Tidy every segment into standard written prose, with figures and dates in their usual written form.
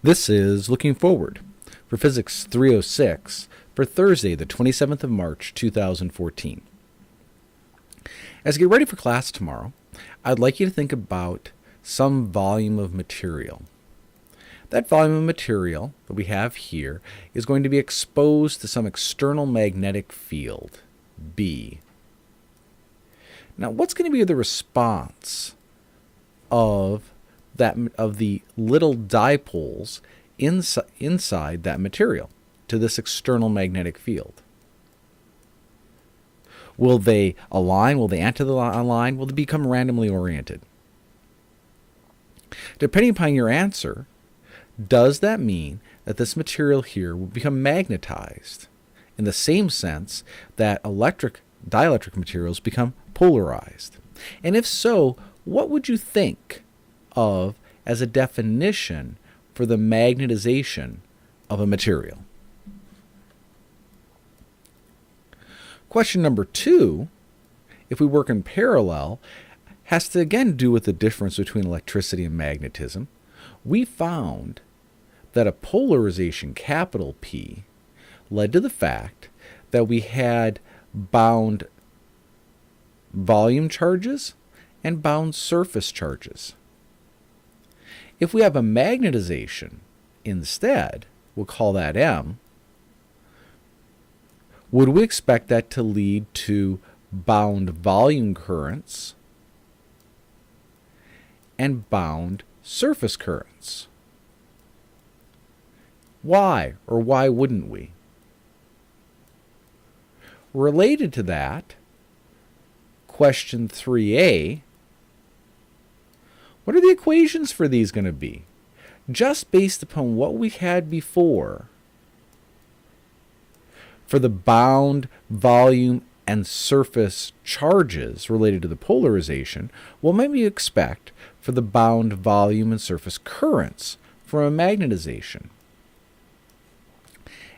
This is Looking Forward for Physics 306 for Thursday, the 27th of March, 2014. As you get ready for class tomorrow, I'd like you to think about some volume of material. That volume of material that we have here is going to be exposed to some external magnetic field, B. Now, what's going to be the response of the little dipoles inside that material to this external magnetic field? Will they align? Will they anti-align? Will they become randomly oriented? Depending upon your answer, does that mean that this material here will become magnetized in the same sense that dielectric materials become polarized? And if so, what would you think of as a definition for the magnetization of a material? Question number 2, if we work in parallel, has to again do with the difference between electricity and magnetism. We found that a polarization, capital P, led to the fact that we had bound volume charges and bound surface charges. If we have a magnetization instead, we'll call that M, would we expect that to lead to bound volume currents and bound surface currents? Why or why wouldn't we? Related to that, question 3a, what are the equations for these going to be? Just based upon what we had before for the bound volume and surface charges related to the polarization, what might we expect for the bound volume and surface currents from a magnetization?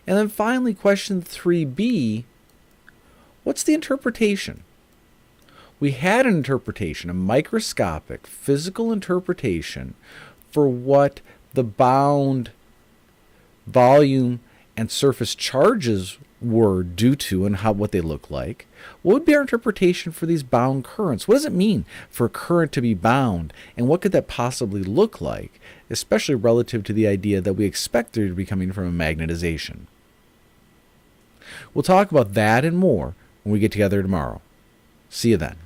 And then finally, question 3b, what's the interpretation? We had an interpretation, a microscopic physical interpretation for what the bound volume and surface charges were due to and what they look like. What would be our interpretation for these bound currents? What does it mean for a current to be bound, and what could that possibly look like, especially relative to the idea that we expect there to be coming from a magnetization? We'll talk about that and more when we get together tomorrow. See you then.